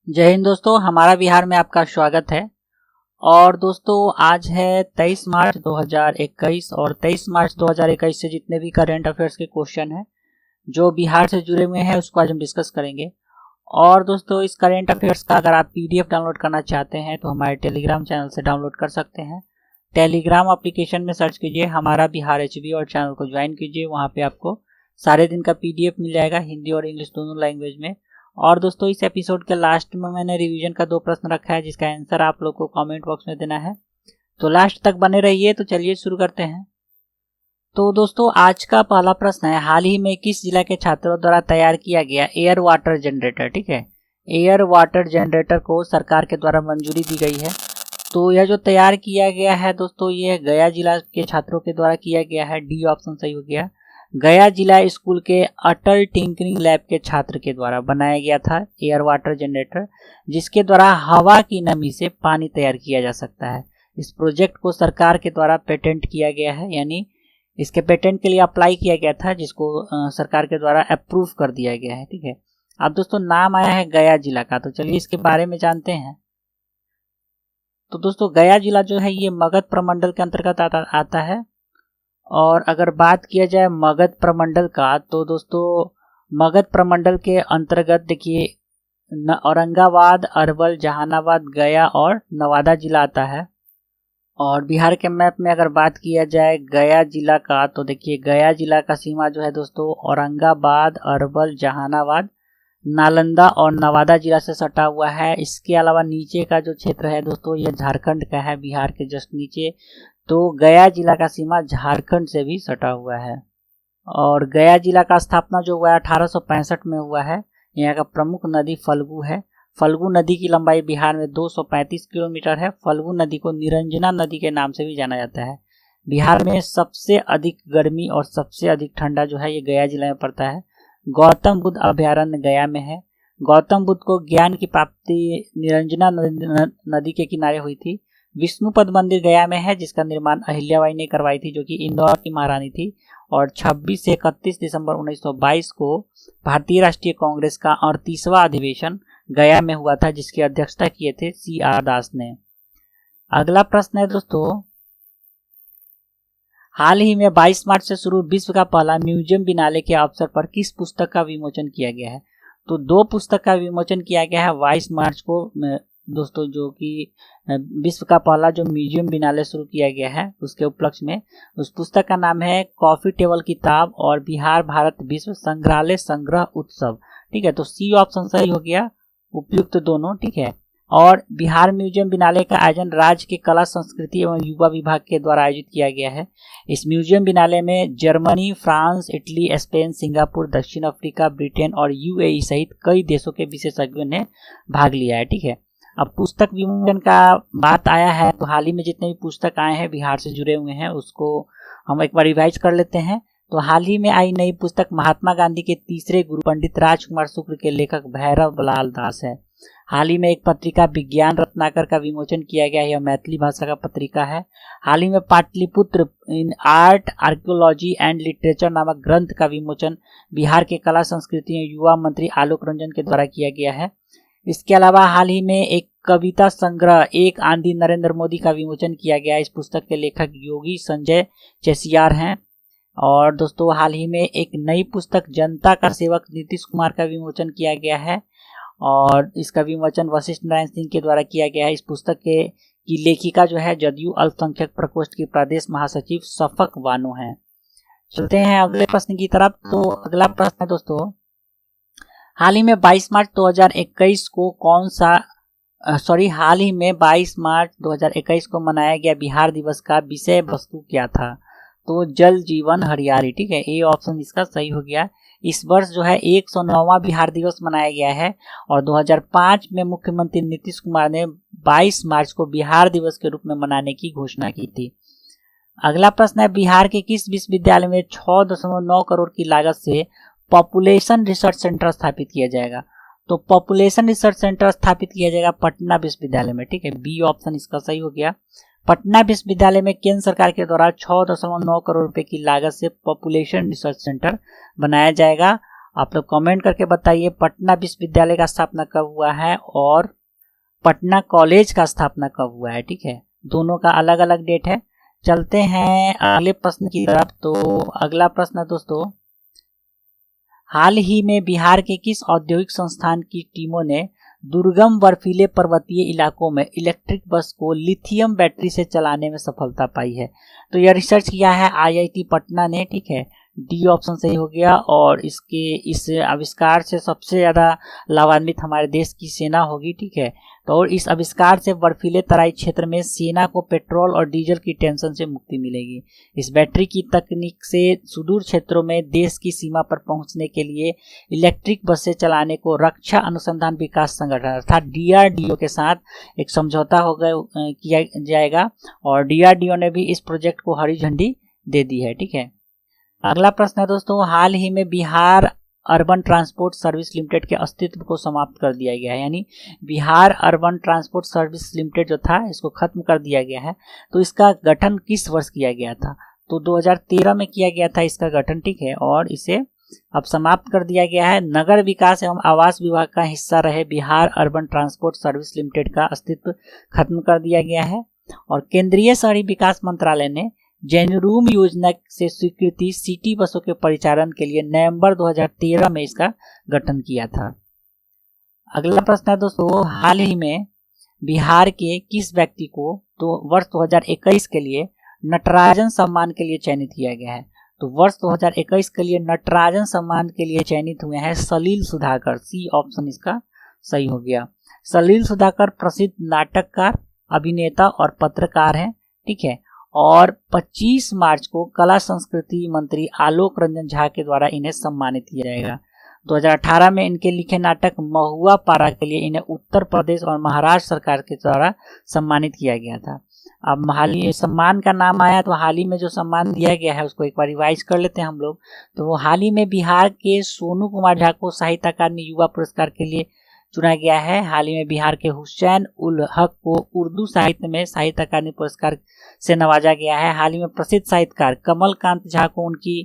जय हिंद दोस्तों, हमारा बिहार में आपका स्वागत है। और दोस्तों आज है 23 मार्च 2021 और 23 मार्च 2021 से जितने भी करंट अफेयर्स के क्वेश्चन हैं जो बिहार से जुड़े हुए हैं उसको आज हम डिस्कस करेंगे। और दोस्तों इस करंट अफेयर्स का अगर आप पीडीएफ डाउनलोड करना चाहते हैं तो हमारे टेलीग्राम चैनल से डाउनलोड कर सकते हैं। टेलीग्राम एप्लीकेशन में सर्च कीजिए हमारा बिहार एचबी और चैनल को ज्वाइन कीजिए। वहाँ पे आपको सारे दिन का पीडीएफ मिल जाएगा, हिंदी और इंग्लिश दोनों लैंग्वेज में। और दोस्तों इस एपिसोड के लास्ट में मैंने रिवीजन का 2 प्रश्न रखा है जिसका आंसर आप लोग को कमेंट बॉक्स में देना है, तो लास्ट तक बने रहिए। तो चलिए शुरू करते हैं। तो दोस्तों आज का पहला प्रश्न है, हाल ही में किस जिला के छात्रों द्वारा तैयार किया गया एयर वाटर जनरेटर। ठीक है, एयर वाटर जनरेटर को सरकार के द्वारा मंजूरी दी गई है। तो यह जो तैयार किया गया है दोस्तों ये गया जिला के छात्रों के द्वारा किया गया है। डी ऑप्शन सही हो गया। गया जिला स्कूल के अटल टिंकरिंग लैब के छात्र के द्वारा बनाया गया था एयर वाटर जनरेटर, जिसके द्वारा हवा की नमी से पानी तैयार किया जा सकता है। इस प्रोजेक्ट को सरकार के द्वारा पेटेंट किया गया है, यानी इसके पेटेंट के लिए अप्लाई किया गया था जिसको सरकार के द्वारा अप्रूव कर दिया गया है। ठीक है, अब दोस्तों नाम आया है गया जिला का, तो चलिए इसके बारे में जानते हैं। तो दोस्तों गया जिला जो है ये मगध प्रमंडल के अंतर्गत आता है। और अगर बात किया जाए मगध प्रमंडल का तो दोस्तों मगध प्रमंडल के अंतर्गत देखिए औरंगाबाद, अरवल, जहानाबाद, गया और नवादा जिला आता है। और बिहार के मैप में अगर बात किया जाए गया जिला का तो देखिए गया जिला का सीमा जो है दोस्तों औरंगाबाद, अरवल, जहानाबाद, नालंदा और नवादा जिला से सटा हुआ है। इसके अलावा नीचे का जो क्षेत्र है दोस्तों ये झारखंड का है, बिहार के जस्ट नीचे। तो गया जिला का सीमा झारखंड से भी सटा हुआ है। और गया जिला का स्थापना जो हुआ है 1865 में हुआ है। यहाँ का प्रमुख नदी फल्गु है। फल्गु नदी की लंबाई बिहार में 235 किलोमीटर है। फल्गु नदी को निरंजना नदी के नाम से भी जाना जाता है। बिहार में सबसे अधिक गर्मी और सबसे अधिक ठंडा जो है ये गया जिला में पड़ता है। गौतम बुद्ध अभ्यारण्य गया में है। गौतम बुद्ध को ज्ञान की प्राप्ति निरंजना नदी के किनारे हुई थी। विष्णुपद मंदिर गया में है जिसका निर्माण अहिल्याबाई ने करवाई थी जो कि इंदौर की महारानी थी। और 26 से 31 दिसंबर 1922 को भारतीय राष्ट्रीय कांग्रेस का 38वां अधिवेशन गया में हुआ था जिसकी अध्यक्षता किए थे CR दास ने। अगला प्रश्न है दोस्तों, हाल ही में 22 मार्च से शुरू विश्व का पहला म्यूजियम बिनाले के अवसर पर किस पुस्तक का विमोचन किया गया है। तो 2 पुस्तक का विमोचन किया गया है 22 मार्च को दोस्तों, जो कि विश्व का पहला जो म्यूजियम बिनाले शुरू किया गया है उसके उपलक्ष्य में। उस पुस्तक का नाम है कॉफी टेबल किताब और बिहार भारत विश्व संग्रहालय संग्रह उत्सव। ठीक है, तो सी ऑप्शन सही हो गया, उपयुक्त दोनों। ठीक है, और बिहार म्यूजियम बिनाले का आयोजन राज्य के कला संस्कृति एवं युवा विभाग के द्वारा आयोजित किया गया है। इस म्यूजियम बिनाले में Germany, France, Italy, Spain, Singapore, दक्षिण अफ्रीका, ब्रिटेन और UAE सहित कई देशों के विशेषज्ञों ने भाग लिया है। ठीक है, अब पुस्तक विमोचन का बात आया है तो हाल ही में जितने भी पुस्तक आए हैं बिहार से जुड़े हुए हैं उसको हम एक बार रिवाइज कर लेते हैं। तो हाल ही में आई नई पुस्तक महात्मा गांधी के तीसरे गुरु पंडित राजकुमार शुक्ल के लेखक भैरव लाल दास है। हाल ही में एक पत्रिका विज्ञान रत्नाकर का विमोचन किया गया है, यह मैथिली भाषा का पत्रिका है। हाल ही में पाटलिपुत्र इन आर्ट, आर्कियोलॉजी एंड लिटरेचर नामक ग्रंथ का विमोचन बिहार के कला संस्कृति एवं युवा मंत्री आलोक रंजन के द्वारा किया गया है। इसके अलावा हाल ही में एक कविता संग्रह एक आंधी नरेंद्र मोदी का विमोचन किया गया है। इस पुस्तक के लेखक योगी संजय चेसियार हैं। और दोस्तों हाल ही में एक नई पुस्तक जनता का सेवक नीतीश कुमार का विमोचन किया गया है और इसका विमोचन वशिष्ठ नारायण सिंह के द्वारा किया गया है। इस पुस्तक की लेखिका जो है जदयू अल्पसंख्यक प्रकोष्ठ की प्रदेश महासचिव शफक बानो है। चलते हैं अगले प्रश्न की तरफ। तो अगला प्रश्न है दोस्तों, हाल ही में 22 मार्च 2021 को हाल ही में 22 मार्च 2021 को मनाया गया बिहार दिवस का विषय वस्तु क्या था। तो जल जीवन हरियाली। ठीक है, ए ऑप्शन इसका सही हो गया। इस वर्ष जो है 109वां बिहार दिवस मनाया गया है और 2005 में मुख्यमंत्री नीतीश कुमार ने 22 मार्च को बिहार दिवस के रूप में मनाने की घोषणा की थी। अगला प्रश्न है, बिहार के किस विश्वविद्यालय में 6.9 करोड़ की लागत से पॉपुलेशन रिसर्च सेंटर स्थापित किया जाएगा। तो पॉपुलेशन रिसर्च सेंटर स्थापित किया जाएगा पटना विश्वविद्यालय में। ठीक है, बी ऑप्शन इसका सही हो गया। पटना विश्वविद्यालय में केंद्र सरकार के द्वारा 6.9 करोड़ रुपए की लागत से पॉपुलेशन रिसर्च सेंटर बनाया जाएगा आप लोग कमेंट करके बताइए पटना विश्वविद्यालय का स्थापना कब हुआ है और पटना कॉलेज का स्थापना कब हुआ है। ठीक है, दोनों का अलग अलग डेट है। चलते हैं अगले प्रश्न की तरफ। तो अगला प्रश्न है दोस्तों, हाल ही में बिहार के किस औद्योगिक संस्थान की टीमों ने दुर्गम बर्फीले पर्वतीय इलाकों में इलेक्ट्रिक बस को लिथियम बैटरी से चलाने में सफलता पाई है? तो यह रिसर्च किया है IIT पटना ने। ठीक है, डी ऑप्शन सही हो गया। और इस आविष्कार से सबसे ज़्यादा लाभान्वित हमारे देश की सेना होगी। ठीक है, तो और इस आविष्कार से बर्फीले तराई क्षेत्र में सेना को पेट्रोल और डीजल की टेंशन से मुक्ति मिलेगी। इस बैटरी की तकनीक से सुदूर क्षेत्रों में देश की सीमा पर पहुंचने के लिए इलेक्ट्रिक बसें चलाने को रक्षा अनुसंधान विकास संगठन अर्थात DRDO के साथ एक समझौता किया जाएगा और DRDO ने भी इस प्रोजेक्ट को हरी झंडी दे दी है। ठीक है, अगला प्रश्न है दोस्तों, हाल ही में Bihar urban transport service limited के अस्तित्व को समाप्त कर दिया गया है, यानी Bihar urban transport service limited जो था इसको खत्म कर दिया गया है। तो इसका गठन किस वर्ष किया गया था? तो 2013 में किया गया था इसका गठन। ठीक है, और इसे अब समाप्त कर दिया गया है। नगर विकास एवं आवास विभाग का हिस्सा रहे Bihar urban transport service limited का अस्तित्व खत्म कर दिया गया है। और केंद्रीय शहरी विकास मंत्रालय ने जेनरूम योजना से स्वीकृति सिटी बसों के परिचालन के लिए नवंबर 2013 में इसका गठन किया था। अगला प्रश्न है दोस्तों, हाल ही में बिहार के किस व्यक्ति को तो वर्ष 2021 के लिए नटराजन सम्मान के लिए चयनित किया गया है? तो वर्ष 2021 के लिए नटराजन सम्मान के लिए चयनित हुए हैं सलील सुधाकर। सी ऑप्शन इसका सही हो गया। सलील सुधाकर प्रसिद्ध नाटककार, अभिनेता और पत्रकार हैं। ठीक है, और 25 मार्च को कला संस्कृति मंत्री आलोक रंजन झा के द्वारा इन्हें सम्मानित किया जाएगा। 2018 में इनके लिखे नाटक महुआ पारा के लिए इन्हें उत्तर प्रदेश और महाराष्ट्र सरकार के द्वारा सम्मानित किया गया था। अब हाल ही सम्मान का नाम आया तो हाल ही में जो सम्मान दिया गया है उसको एक बार रिवाइज कर लेते हैं हम लोग। तो वो हाल ही में बिहार के सोनू कुमार झा को साहित्य अकादमी युवा पुरस्कार के लिए चुना गया है। हाल ही में बिहार के हुसैन उल हक को उर्दू साहित्य में साहित्य अकादमी पुरस्कार से नवाजा गया है। हाल ही में प्रसिद्ध साहित्यकार कमलकांत झा को उनकी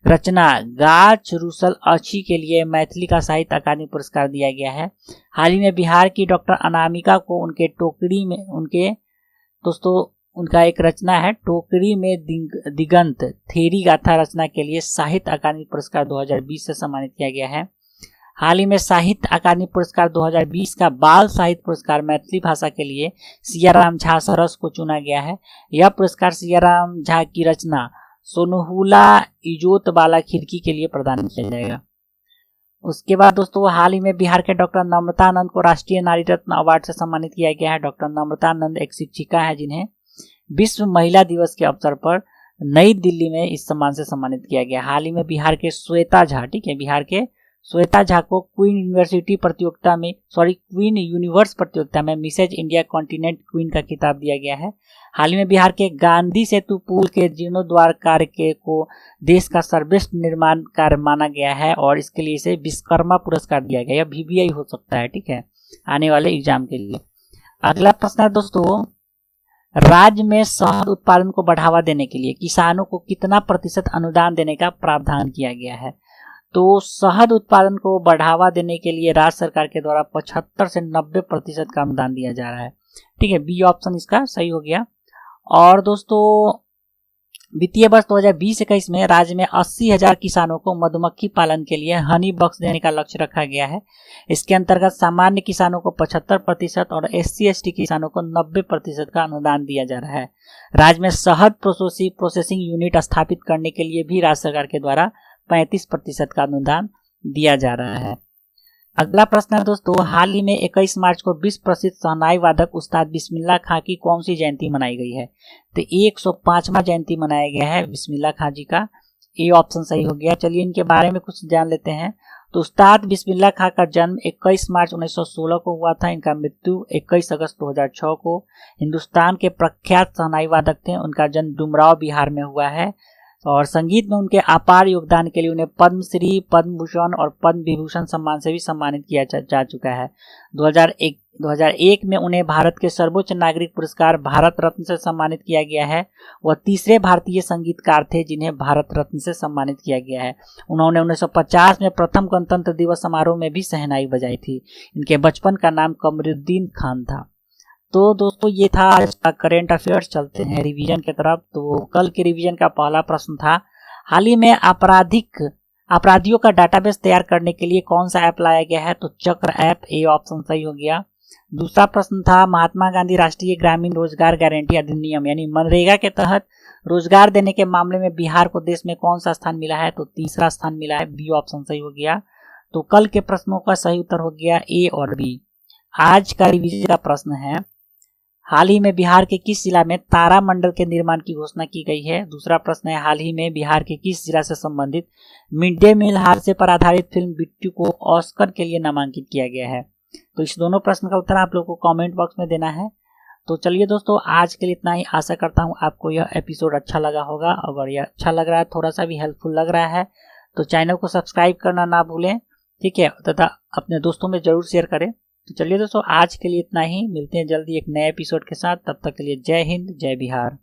रचना गाछ रुसल अच्छी के लिए मैथिली का साहित्य अकादमी पुरस्कार दिया गया है। हाल ही में बिहार की डॉक्टर अनामिका को उनके टोकरी में उनका एक रचना है टोकरी में दिगंत थेरी गाथा रचना के लिए साहित्य अकादमी पुरस्कार 2020 से सम्मानित किया गया है। हाल ही में साहित्य अकादमी पुरस्कार 2020 का बाल साहित्य पुरस्कार मैथिली भाषा के लिए सियाराम झा सरस को चुना गया है। यह पुरस्कार सियाराम झा की रचना सोनहुला इजोत बाला खिड़की के लिए प्रदान किया जाएगा। उसके बाद दोस्तों हाल ही में बिहार के डॉक्टर नम्रता आनंद को राष्ट्रीय नारी रत्न अवार्ड से सम्मानित किया गया है। डॉक्टर नम्रता आनंद एक शिक्षिका है जिन्हें विश्व महिला दिवस के अवसर पर नई दिल्ली में इस सम्मान से सम्मानित किया गया। हाल ही में बिहार के श्वेता झा, ठीक है, बिहार के श्वेता झा को क्वीन यूनिवर्स प्रतियोगिता में मिसेज इंडिया कॉन्टिनेंट क्वीन का खिताब दिया गया है। हाल ही में बिहार के गांधी सेतु पुल के जीर्णोद्वार कार्य को देश का सर्वश्रेष्ठ निर्माण कार्य माना गया है और इसके लिए इसे विश्वकर्मा पुरस्कार दिया गया। यह VVI हो सकता है, ठीक है, आने वाले एग्जाम के लिए। अगला प्रश्न है दोस्तों, राज्य में शहद उत्पादन को बढ़ावा देने के लिए किसानों को कितना प्रतिशत अनुदान देने का प्रावधान किया गया है? तो शहद उत्पादन को बढ़ावा देने के लिए राज्य सरकार के द्वारा 75 से 90% का अनुदान दिया जा रहा है। ठीक है, बी ऑप्शन इसका सही हो गया। और दोस्तों वित्तीय वर्ष 2020-21 में राज्य में 80,000 किसानों को मधुमक्खी पालन के लिए हनी बॉक्स देने का लक्ष्य रखा गया है। इसके अंतर्गत सामान्य किसानों को 75% और SC/ST किसानों को 90% का अनुदान दिया जा रहा है। राज्य में शहद प्रोसेसिंग यूनिट स्थापित करने के लिए भी राज्य सरकार के द्वारा 35% का अनुदान दिया जा रहा है। अगला प्रश्न है दोस्तों, हाल ही में 21 मार्च को विश्व प्रसिद्ध शहनाई वादक उस्ताद बिस्मिल्लाह खां की कौन सी जयंती मनाई गई है? तो 105वां जयंती मनाया गया है बिस्मिल्लाह खां जी का। ए ऑप्शन सही हो गया। चलिए इनके बारे में कुछ जान लेते हैं। तो उस्ताद बिस्मिल्लाह खां का जन्म 21 मार्च 1916 को हुआ था। इनका मृत्यु 21 अगस्त 2006 को। हिंदुस्तान के प्रख्यात शहनाई वादक थे। उनका जन्म डुमराव बिहार में हुआ है। और संगीत में उनके अपार योगदान के लिए उन्हें पद्मश्री, पद्म भूषण और पद्म विभूषण सम्मान से भी सम्मानित किया जा चुका है। 2001 में उन्हें भारत के सर्वोच्च नागरिक पुरस्कार भारत रत्न से सम्मानित किया गया है। वह तीसरे भारतीय संगीतकार थे जिन्हें भारत रत्न से सम्मानित किया गया है। उन्होंने 1950 में प्रथम गणतंत्र दिवस समारोह में भी शहनाई बजाई थी। इनके बचपन का नाम कमरुद्दीन खान था। तो दोस्तों ये था आज का करेंट अफेयर्स। चलते हैं रिवीजन की तरफ। तो कल के रिवीजन का पहला प्रश्न था, हाल ही में अपराधियों का डाटाबेस तैयार करने के लिए कौन सा ऐप लाया गया है? तो चक्र ऐप, ए ऑप्शन सही हो गया। दूसरा प्रश्न था, महात्मा गांधी राष्ट्रीय ग्रामीण रोजगार गारंटी अधिनियम यानी मनरेगा के तहत रोजगार देने के मामले में बिहार को देश में कौन सा स्थान मिला है? तो तीसरा स्थान मिला है, बी ऑप्शन सही हो गया। तो कल के प्रश्नों का सही उत्तर हो गया ए और बी। आज का रिवीजन का प्रश्न है, हाल ही में बिहार के किस जिला में तारामंडल के निर्माण की घोषणा की गई है? दूसरा प्रश्न है, हाल ही में बिहार के किस जिला से संबंधित मिड डे मील हादसे पर आधारित फिल्म बिट्टू को ऑस्कर के लिए नामांकित किया गया है? तो इस दोनों प्रश्न का उत्तर आप लोगों को कमेंट बॉक्स में देना है। तो चलिए दोस्तों, आज के लिए इतना ही। आशा करता हूँ आपको यह एपिसोड अच्छा लगा होगा। अगर यह अच्छा लग रहा है, थोड़ा सा भी हेल्पफुल लग रहा है, तो चैनल को सब्सक्राइब करना ना भूलें, ठीक है, तथा अपने दोस्तों में जरूर शेयर करें। तो चलिए दोस्तों, आज के लिए इतना ही। मिलते हैं जल्दी एक नए एपिसोड के साथ। तब तक के लिए जय हिंद, जय बिहार।